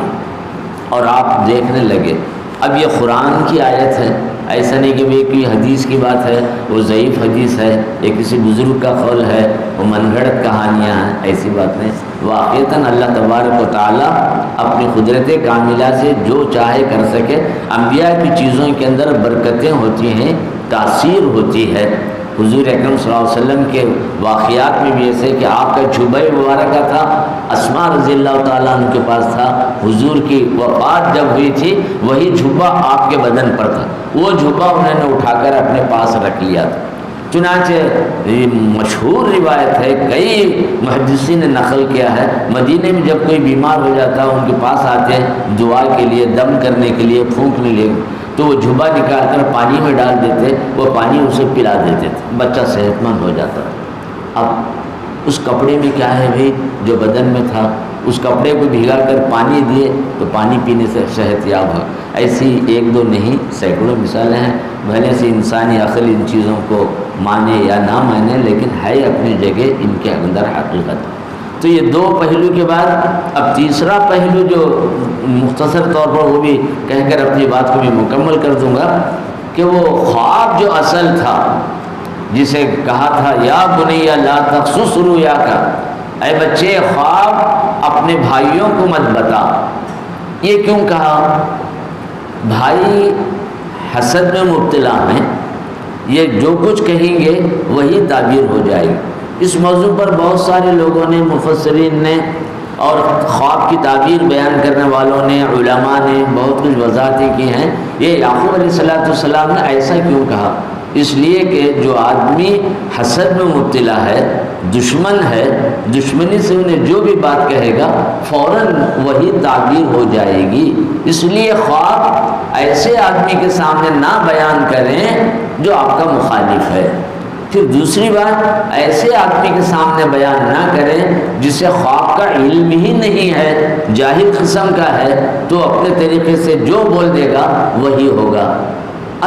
اور آپ دیکھنے لگے۔ اب یہ قرآن کی آیت ہے، ایسا نہیں کہ وہ کوئی حدیث کی بات ہے، وہ ضعیف حدیث ہے، یہ کسی بزرگ کا قول ہے، وہ من گھڑت کہانیاں ہیں، ایسی بات نہیں۔ واقعتاً اللہ تبارک و تعالیٰ اپنی قدرت کاملہ سے جو چاہے کر سکے۔ انبیاء کی چیزوں کے اندر برکتیں ہوتی ہیں، تاثیر ہوتی ہے۔ حضور اکرم صلی اللہ علیہ وسلم کے واقعات میں بھی ایسے کہ آپ کا جھبہ مبارکہ تھا، اسماء رضی اللہ تعالیٰ عنہ کے پاس تھا، حضور کی وفات جب ہوئی تھی وہی جھبہ آپ کے بدن پر تھا، وہ جھبہ انہوں نے اٹھا کر اپنے پاس رکھ لیا تھا۔ چنانچہ یہ مشہور روایت ہے، کئی محدثین نے نقل کیا ہے، مدینے میں جب کوئی بیمار ہو جاتا ان کے پاس آتے دعا کے لیے، دم کرنے کے لیے، پھونکنے لیے، تو وہ جھبا نکال کر پانی میں ڈال دیتے، وہ پانی اسے پلا دیتے تھے، بچہ صحت مند ہو جاتا تھا۔ اب اس کپڑے میں کیا ہے بھائی جو بدن میں تھا اس کپڑے کو بھگا کر پانی دیے تو پانی پینے سے صحت یاب ہو۔ ایسی ایک دو نہیں سینکڑوں مثالیں ہیں، بھلے سے انسانی عقل ان چیزوں کو مانے یا نہ مانے، لیکن ہے اپنی جگہ ان کے اندر حقیقت۔ تو یہ دو پہلو کے بعد اب تیسرا پہلو جو مختصر طور پر وہ بھی کہہ کر اپنی بات کو بھی مکمل کر دوں گا کہ وہ خواب جو اصل تھا، جسے کہا تھا یا بنی لا تقصص رؤیاک، اے بچے خواب اپنے بھائیوں کو مت بتا۔ یہ کیوں کہا؟ بھائی حسد میں مبتلا ہیں، یہ جو کچھ کہیں گے وہی تعبیر ہو جائے گی۔ اس موضوع پر بہت سارے لوگوں نے، مفسرین نے اور خواب کی تعبیر بیان کرنے والوں نے، علماء نے بہت کچھ وضاحتیں کی ہیں۔ یہ یعقوب علیہ السلام نے ایسا کیوں کہا؟ اس لیے کہ جو آدمی حسد میں مبتلا ہے، دشمن ہے، دشمنی سے انہیں جو بھی بات کہے گا فوراً وہی تعبیر ہو جائے گی۔ اس لیے خواب ایسے آدمی کے سامنے نہ بیان کریں جو آپ کا مخالف ہے۔ پھر دوسری بات، ایسے آدمی کے سامنے بیان نہ کریں جسے خواب کا علم ہی نہیں ہے، جاہل قسم کا ہے، تو اپنے طریقے سے جو بول دے گا وہی ہوگا۔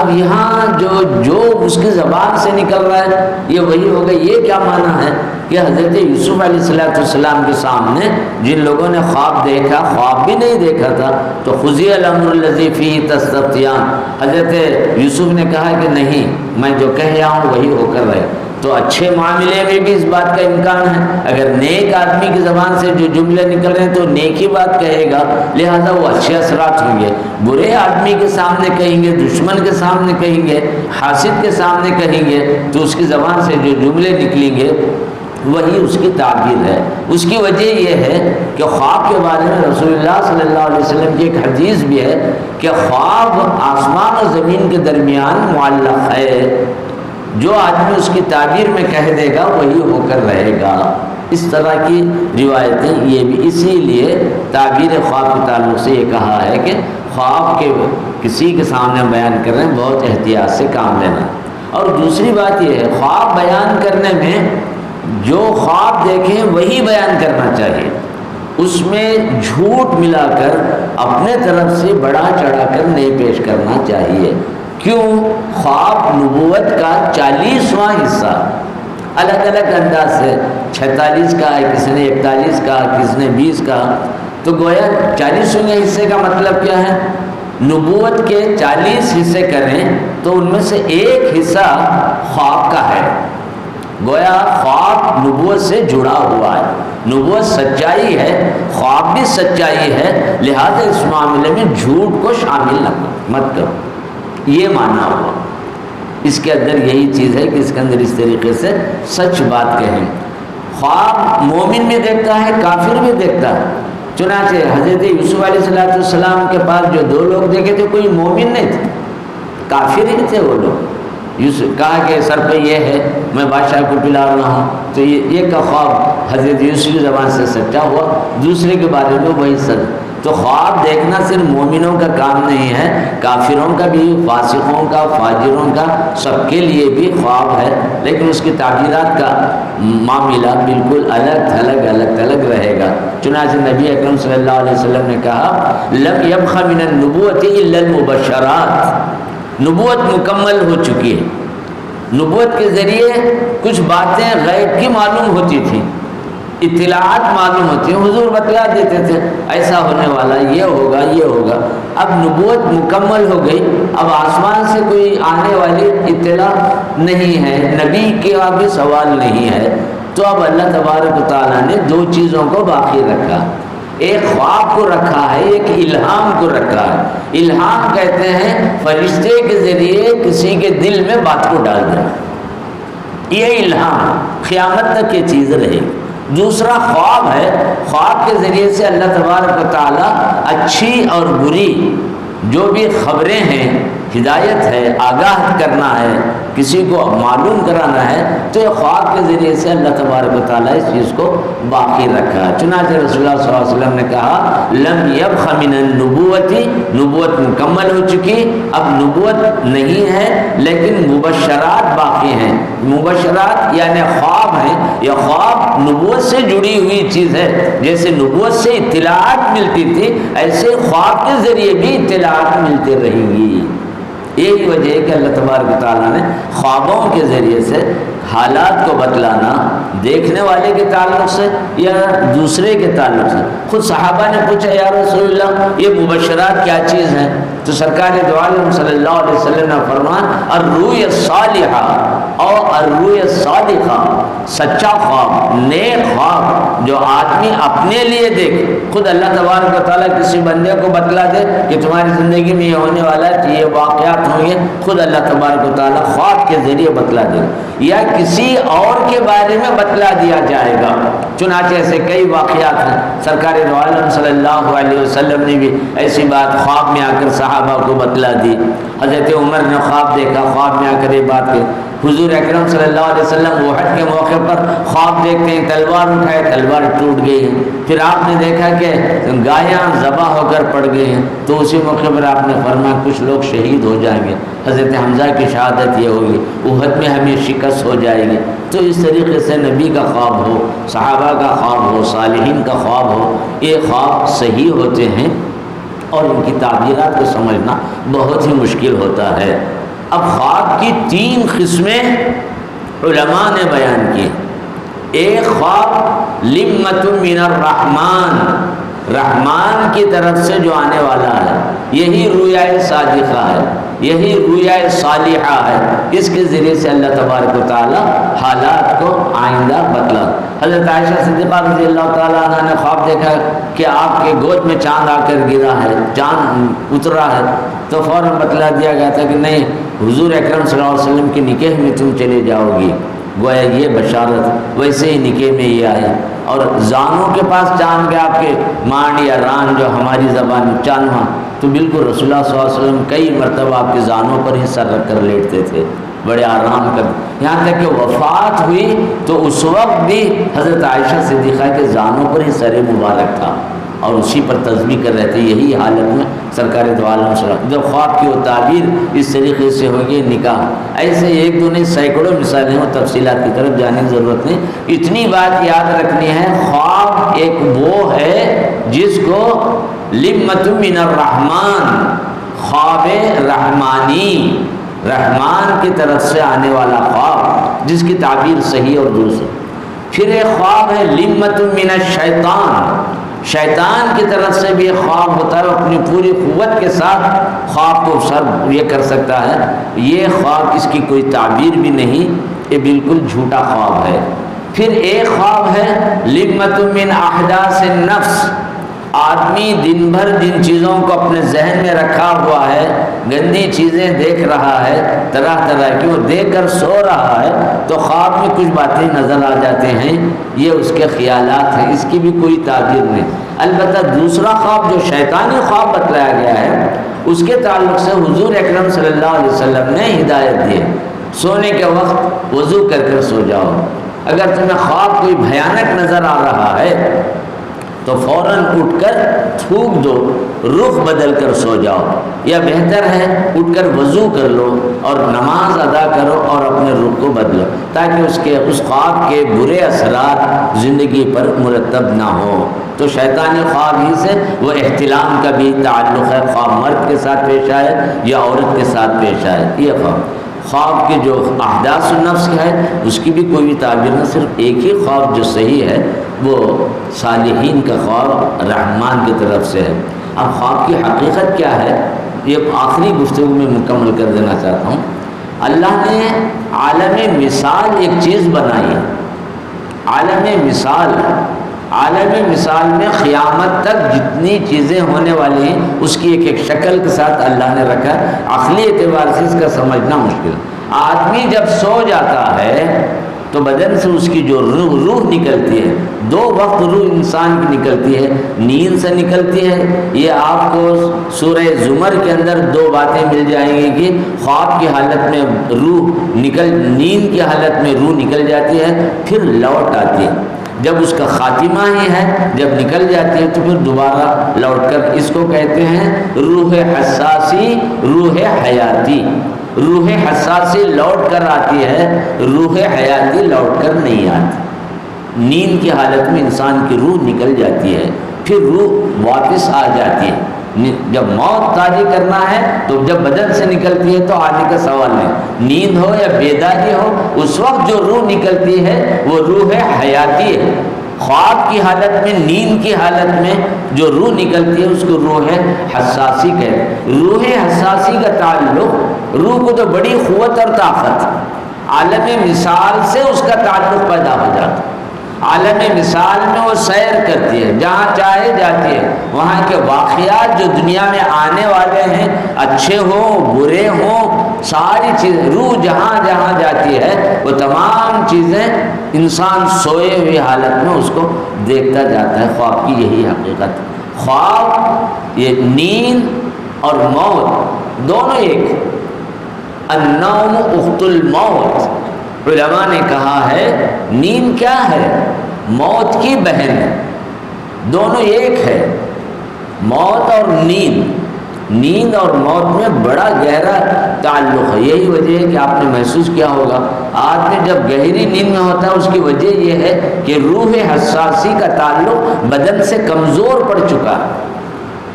اب یہاں جو اس کی زبان سے نکل رہا ہے یہ وہی ہوگا۔ یہ کیا معنی ہے کہ حضرت یوسف علیہ السلام کے سامنے جن لوگوں نے خواب دیکھا، خواب بھی نہیں دیکھا تھا، تو قضی الامر الذی فیہ تستفتیان، حضرت یوسف نے کہا کہ نہیں، میں جو کہہ رہا ہوں وہی ہو کر رہے۔ تو اچھے معاملے میں بھی اس بات کا امکان ہے، اگر نیک آدمی کی زبان سے جو جملے نکل رہے ہیں تو نیک ہی بات کہے گا، لہذا وہ اچھے اثرات ہوں گے۔ برے آدمی کے سامنے کہیں گے، دشمن کے سامنے کہیں گے، حاسد کے سامنے کہیں گے، تو اس کی زبان سے جو جملے نکلیں گے وہی اس کی تعبیر ہے۔ اس کی وجہ یہ ہے کہ خواب کے بارے میں رسول اللہ صلی اللہ علیہ وسلم کی ایک حدیث بھی ہے کہ خواب آسمان اور زمین کے درمیان معلق ہے، جو آدمی اس کی تعبیر میں کہہ دے گا وہی ہو کر رہے گا۔ اس طرح کی روایتیں یہ بھی، اسی لیے تعبیر خواب کے تعلق سے یہ کہا ہے کہ خواب کے کسی کے سامنے بیان کر رہے ہیں بہت احتیاط سے کام لینا۔ اور دوسری بات یہ ہے، خواب بیان کرنے میں جو خواب دیکھیں وہی بیان کرنا چاہیے، اس میں جھوٹ ملا کر اپنے طرف سے بڑا چڑھا کر نہیں پیش کرنا چاہیے۔ کیوں؟ خواب نبوت کا 40واں حصہ الگ الگ انداز سے 46 کا ہے، کسی نے 41 کا، کسی نے 20 کا، تو گویا 40ویں حصے کا مطلب کیا ہے؟ نبوت کے 40 حصے کریں تو ان میں سے ایک حصہ خواب کا ہے۔ گویا خواب نبوت سے جڑا ہوا ہے، نبوت سچائی ہے، خواب بھی سچائی ہے، لہذا اس معاملے میں جھوٹ کو شامل مت کرو، یہ معنی ہوا۔ اس کے اندر یہی چیز ہے کہ اس کے اندر اس طریقے سے سچ بات کہیں۔ خواب مومن بھی دیکھتا ہے، کافر بھی دیکھتا ہے۔ چنانچہ حضرت یوسف علیہ السلام کے پاس جو دو لوگ دیکھے تھے کوئی مومن نہیں تھے، کافر ہی تھے وہ لوگ۔ یوسف کہا کہ سر پہ یہ ہے، میں بادشاہ کو پلا رہا ہوں، تو یہ کا خواب حضرت یوسف کی زبان سے سچا ہوا، دوسرے کے بارے میں وہی سچ۔ تو خواب دیکھنا صرف مومنوں کا کام نہیں ہے، کافروں کا بھی، فاسقوں کا، فاجروں کا، سب کے لیے بھی خواب ہے، لیکن اس کی تعبیرات کا معاملہ بالکل الگ تھلگ رہے گا۔ چنانچہ نبی اکرم صلی اللہ علیہ وسلم نے کہا لم یبخ من النبوۃ الا المبشرات، نبوت مکمل ہو چکی ہے۔ نبوت کے ذریعے کچھ باتیں غیب کی معلوم ہوتی تھیں، اطلاعات معلوم ہوتی ہیں، حضور بتلا دیتے تھے ایسا ہونے والا، یہ ہوگا یہ ہوگا۔ اب نبوت مکمل ہو گئی، اب آسمان سے کوئی آنے والی اطلاع نہیں ہے، نبی کے آگے سوال نہیں ہے، تو اب اللہ تبارک و تعالیٰ نے دو چیزوں کو باقی رکھا، ایک خواب کو رکھا ہے، ایک الہام کو رکھا ہے۔ الہام کہتے ہیں فرشتے کے ذریعے کسی کے دل میں بات کو ڈال دینا، یہ الہام قیامت تک یہ چیز رہے گی۔ دوسرا خواب ہے، خواب کے ذریعے سے اللہ تبارک و تعالیٰ اچھی اور بری جو بھی خبریں ہیں ہدایت ہے، آگاہ کرنا ہے، کسی کو معلوم کرانا ہے، تو یہ خواب کے ذریعے سے اللہ تبارک و تعالیٰ اس چیز کو باقی رکھا ہے۔ چنانچہ رسول اللہ صلی اللہ علیہ وسلم نے کہا لم یبخ من النبوت، نبوت مکمل ہو چکی، اب نبوت نہیں ہے لیکن مبشرات باقی ہیں۔ مبشرات یعنی خواب ہیں، یہ خواب نبوت سے جڑی ہوئی چیز ہے، جیسے نبوت سے اطلاعات ملتی تھی ایسے خواب کے ذریعے بھی اطلاعات ملتی رہیں گی۔ یہی وجہ ہے کہ اللہ تبارک و تعالیٰ نے خوابوں کے ذریعے سے حالات کو بتلانا، دیکھنے والے کے تعلق سے یا دوسرے کے تعلق سے۔ خود صحابہ نے پوچھا یا رسول اللہ یہ مبشرات کیا چیز ہیں؟ تو سرکار دو عالم صلی اللہ علیہ وسلم نے فرمایا الرؤیا الصالحہ اور الرؤیا الصادقہ، سچا خواب، نیک خواب جو آدمی اپنے لیے دیکھے۔ خود اللہ تبارک و تعالیٰ کسی بندے کو بتلا دے کہ تمہاری زندگی میں یہ ہونے والا ہے، کہ یہ واقعات ہوں گے، خود اللہ تبارک و تعالیٰ خواب کے ذریعے بتلا دے، یا کسی اور کے بارے میں بتلا دیا جائے گا۔ چنانچہ ایسے کئی واقعات ہیں، سرکار دو عالم صلی اللہ علیہ وسلم نے بھی ایسی بات خواب میں آ کر صحابہ کو بتلا دی۔ حضرت عمر نے خواب دیکھا، خواب میں آ کر یہ بات کہ حضور اکرم صلی اللہ علیہ وسلم احد کے موقع پر خواب دیکھتے ہیں، تلوار اٹھائے، تلوار ٹوٹ گئی ہے۔ پھر آپ نے دیکھا کہ گایاں ذبح ہو کر پڑ گئے ہیں، تو اسی موقع پر آپ نے فرمایا کچھ لوگ شہید ہو جائیں گے، حضرت حمزہ کی شہادت یہ ہوگی، احد میں ہمیں شکست ہو جائے گی۔ تو اس طریقے سے نبی کا خواب ہو، صحابہ کا خواب ہو، صالحین کا خواب ہو، یہ خواب صحیح ہوتے ہیں اور ان کی تعبیرات کو سمجھنا بہت ہی مشکل ہوتا ہے۔ اب خواب کی 3 قسمیں علماء نے بیان کی۔ ایک خواب لمۃ من الرحمن، رحمان کی طرف سے جو آنے والا ہے، یہی رؤیا صادقہ ہے، یہی رؤیا صالحہ ہے، اس کے ذریعے سے اللہ تبارک و تعالی حالات کو آئندہ بتلا۔ حضرت عائشہ صدیقہ رضی اللہ تعالیٰ عنہ نے خواب دیکھا کہ آپ کے گود میں چاند آ کر گرا ہے، چاند اترا ہے، تو فوراً بتلا دیا گیا تھا کہ نہیں، حضور اکرم صلی اللہ علیہ وسلم کے نکاح میں تم چلے جاؤ گی۔ گویا یہ بشارت، ویسے ہی نکاح میں یہ آئی۔ اور زانوں کے پاس چاند گیا، آپ کے مانڈ یا ران جو ہماری زبان میں چاندواں، تو بالکل رسول اللہ صلی اللہ علیہ وسلم کئی مرتبہ آپ کے زانوں پر ہی سر رکھ کر لیٹتے تھے، بڑے آرام کر، یہاں تک کہ وفات ہوئی تو اس وقت بھی حضرت عائشہ صدیقہ کے زانوں پر ہی سر مبارک تھا اور اسی پر تسبیح کر رہے تھے۔ یہی حالت میں سرکار دو عالم صلی اللہ علیہ وسلم جب خواب کی وہ تعبیر اس طریقے سے ہوگی نکاح، ایسے ایک دو نہیں سینکڑوں مثالیں ہوں، تفصیلات کی طرف جانے کی ضرورت نہیں، اتنی بات یاد رکھنی ہے۔ خواب ایک وہ ہے جس کو لمۃ من الرحمن، خواب رحمانی، رحمان کی طرف سے آنے والا خواب جس کی تعبیر صحیح اور درست ہے۔ پھر ایک خواب ہے لمۃ من الشیطان، شیطان کی طرف سے بھی ایک خواب ہوتا ہے، اپنی پوری قوت کے ساتھ خواب کو سر یہ کر سکتا ہے۔ یہ خواب اس کی کوئی تعبیر بھی نہیں، یہ بالکل جھوٹا خواب ہے۔ پھر ایک خواب ہے لمۃ من احداث النفس، آدمی دن بھر جن چیزوں کو اپنے ذہن میں رکھا ہوا ہے، گندی چیزیں دیکھ رہا ہے، طرح طرح کی، وہ دیکھ کر سو رہا ہے تو خواب میں کچھ باتیں نظر آ جاتے ہیں، یہ اس کے خیالات ہیں، اس کی بھی کوئی تعبیر نہیں۔ البتہ دوسرا خواب جو شیطانی خواب بتلایا گیا ہے، اس کے تعلق سے حضور اکرم صلی اللہ علیہ وسلم نے ہدایت دی، سونے کے وقت وضو کر کر سو جاؤ۔ اگر تمہیں خواب کوئی بھیانک نظر آ رہا ہے تو فوراً اٹھ کر تھوک دو، رخ بدل کر سو جاؤ، یا بہتر ہے اٹھ کر وضو کر لو اور نماز ادا کرو اور اپنے رخ کو بدلو، تاکہ اس خواب کے برے اثرات زندگی پر مرتب نہ ہو۔ تو شیطانی خواب ہی سے وہ احتلام کا بھی تعلق ہے، خواب مرد کے ساتھ پیش آئے یا عورت کے ساتھ پیش آئے۔ یہ خواب کے جو احداث النفس ہے اس کی بھی کوئی تعبیر نہ، صرف ایک ہی خواب جو صحیح ہے وہ صالحین کا خواب رحمان کی طرف سے ہے۔ اب خواب کی حقیقت کیا ہے، یہ آخری گفتگو میں مکمل کر دینا چاہتا ہوں۔ اللہ نے عالم مثال ایک چیز بنائی، عالم مثال، عالم مثال میں قیامت تک جتنی چیزیں ہونے والی ہیں اس کی ایک ایک شکل کے ساتھ اللہ نے رکھا۔ عقلی اعتبار سے اس کا سمجھنا مشکل۔ آدمی جب سو جاتا ہے تو بدن سے اس کی جو روح نکلتی ہے، 2 وقت روح انسان کی نکلتی ہے، نیند سے نکلتی ہے۔ یہ آپ کو سورہ زمر کے اندر 2 باتیں مل جائیں گی کہ خواب کی حالت میں روح نیند کی حالت میں روح نکل جاتی ہے، پھر لوٹ آتی ہے۔ جب اس کا خاتمہ ہی ہے، جب نکل جاتی ہے تو پھر دوبارہ لوٹ کر، اس کو کہتے ہیں روح حساسی، روح حیاتی۔ روح حساسی لوٹ کر آتی ہے، روح حیاتی لوٹ کر نہیں آتی۔ نیند کی حالت میں انسان کی روح نکل جاتی ہے، پھر روح واپس آ جاتی ہے۔ جب موت تازی کرنا ہے تو جب بدن سے نکلتی ہے تو آنے کا سوال نہیں، نیند ہو یا بیداری ہو، اس وقت جو روح نکلتی ہے وہ روح حیاتی ہے۔ خواب کی حالت میں، نیند کی حالت میں جو روح نکلتی ہے اس کو روح حساسی کہتے ہیں۔ روح حساسی کا تعلق، روح کو تو بڑی قوت اور طاقت، عالم مثال سے اس کا تعلق پیدا ہو جاتا ہے۔ عالم مثال میں وہ سیر کرتی ہے، جہاں چاہے جاتی ہے، وہاں کے واقعات جو دنیا میں آنے والے ہیں، اچھے ہوں برے ہوں، ساری چیزیں، روح جہاں جہاں جاتی ہے وہ تمام چیزیں انسان سوئے ہوئی حالت میں اس کو دیکھتا جاتا ہے۔ خواب کی یہی حقیقت۔ خواب، یہ نیند اور موت دونوں ایک، النوم اخت الموت۔ علماء نے کہا ہے نیند کیا ہے؟ موت کی بہن ہے، دونوں ایک ہے۔ موت اور نیند اور موت میں بڑا گہرا تعلق ہے۔ یہی وجہ ہے کہ آپ نے محسوس کیا ہوگا، آدمی جب گہری نیند میں ہوتا ہے اس کی وجہ یہ ہے کہ روح حساسی کا تعلق بدن سے کمزور پڑ چکا ہے۔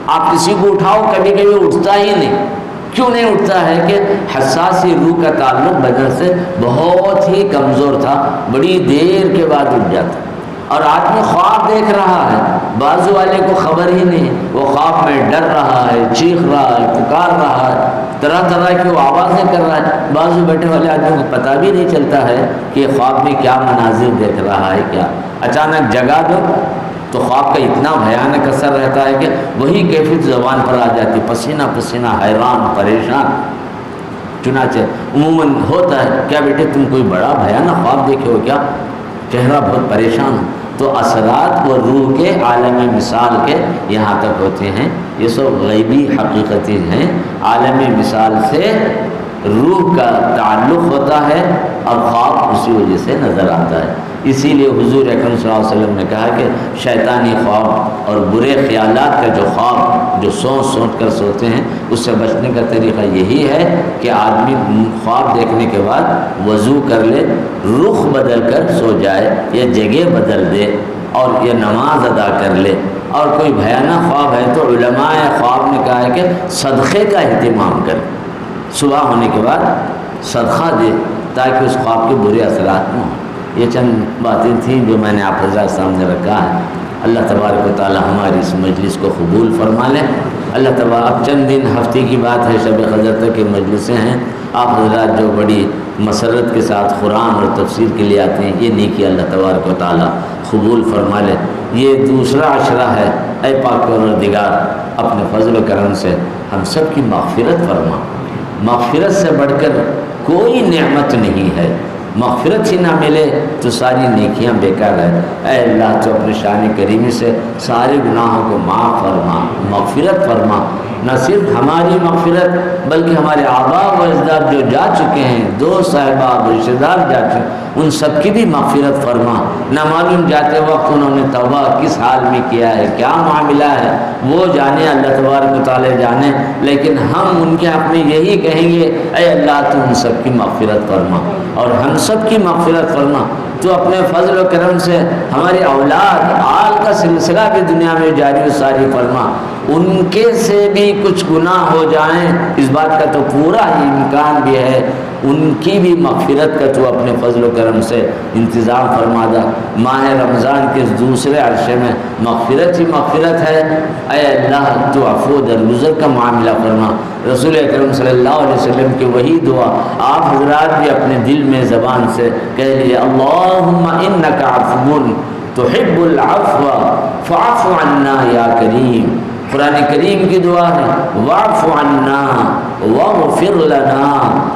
آپ کسی کو اٹھاؤ کبھی کبھی اٹھتا ہی نہیں، کیوں نہیں اٹھتا ہے کہ حساسی روح کا تعلق بدن سے بہت ہی کمزور تھا، بڑی دیر کے بعد اٹھ جاتا۔ اور آدمی خواب دیکھ رہا ہے، بازو والے کو خبر ہی نہیں، وہ خواب میں ڈر رہا ہے، چیخ رہا ہے، پکار رہا ہے، طرح طرح کی وہ آوازیں کر رہا ہے، بازو بیٹھے والے آدمی کو پتہ بھی نہیں چلتا ہے کہ خواب میں کیا مناظر دیکھ رہا ہے۔ کیا اچانک جگا دو تو خواب کا اتنا بھیانک اثر رہتا ہے کہ وہی کیفیت زبان پر آ جاتی، پسینہ پسینہ، حیران پریشان۔ چنانچہ عموماً ہوتا ہے، کیا بیٹے تم کوئی بڑا بھیانک خواب دیکھے ہو کیا؟ چہرہ بہت پریشان۔ تو اثرات وہ روح کے عالم مثال کے یہاں تک ہوتے ہیں، یہ سب غیبی حقیقتیں ہیں۔ عالم مثال سے روح کا تعلق ہوتا ہے اور خواب اسی وجہ سے نظر آتا ہے۔ اسی لیے حضور اکرم صلی اللہ علیہ وسلم نے کہا کہ شیطانی خواب اور برے خیالات کا جو خواب جو سوچ کر سوتے ہیں، اس سے بچنے کا طریقہ یہی ہے کہ آدمی خواب دیکھنے کے بعد وضو کر لے، رخ بدل کر سو جائے یا جگہ بدل دے اور یہ نماز ادا کر لے۔ اور کوئی بھیانک خواب ہے تو علماء خواب نے کہا ہے کہ صدقے کا اہتمام کرے، صبح ہونے کے بعد صدقہ دے تاکہ اس خواب کے برے اثرات نہ ہوں۔ یہ چند باتیں تھیں جو میں نے آپ حضرات سامنے رکھا ہے۔ اللہ تبارک و تعالی ہماری اس مجلس کو قبول فرما لے۔ اللہ تبارک، اب چند دن ہفتے کی بات ہے، شب قدر تک کی مجلسیں ہیں، آپ حضرات جو بڑی مسرت کے ساتھ قرآن اور تفسیر کے لیے آتے ہیں، یہ نیکی اللہ تبارک و تعالی قبول فرما لے۔ یہ دوسرا عشرہ ہے، اے پاک پروردگار اپنے فضل و کرم سے ہم سب کی مغفرت فرما۔ مغفرت سے بڑھ کر کوئی نعمت نہیں ہے، مغفرت ہی نہ ملے تو ساری نیکیاں بیکار ہیں۔ اے اللہ تو اپنے شان کریمی سے سارے گناہوں کو معاف فرما، مغفرت فرما۔ نہ صرف ہماری مغفرت بلکہ ہمارے آباء و اجداد جو جا چکے ہیں، دوست احباب رشتہ دار جا چکے ہیں، ان سب کی بھی مغفرت فرما۔ نہ معلوم جاتے وقت انہوں نے توبہ کس حال میں کیا ہے، کیا معاملہ ہے، وہ جانے، اللہ تبارک و تعالی جانے، لیکن ہم ان کے حق میں یہی کہیں گے اے اللہ تو ان سب کی مغفرت فرما اور ہم سب کی مغفرت فرما۔ تو اپنے فضل و کرم سے ہماری اولاد آل کا سلسلہ بھی دنیا میں جاری و ساری فرما۔ ان کے سے بھی کچھ گناہ ہو جائیں، اس بات کا تو پورا ہی امکان بھی ہے، ان کی بھی مغفرت کا تو اپنے فضل و کرم سے انتظام فرما دا۔ ماہ رمضان کے دوسرے عرصے میں مغفرت ہی مغفرت ہے۔ اے اللہ تو عفو درگزر کا معاملہ فرما۔ رسول اکرم صلی اللہ علیہ وسلم کی وہی دعا آپ حضرات بھی اپنے دل میں زبان سے کہہ لیے، اللہم انک عفو تحب العفو فاعف عنا یا کریم۔ قرآن کریم کی دعا ہے واعف عنا واغفر لنا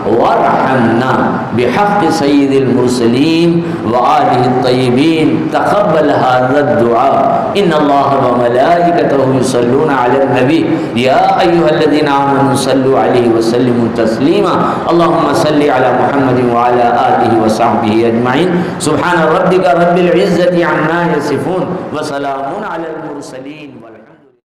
وارحمنا بحق سید المرسلین وآلہ الطیبین تقبل هذا الدعاء ان اللہ وملائکتہ یصلون علی النبی یا ایہا الذین آمنوا صلوا علیہ وسلموا تسلیما اللہم صلی علی محمد وعلی آلہ وصحبہ اجمعین سبحان ربک رب العزة عما یصفون وسلام علی المرسلین.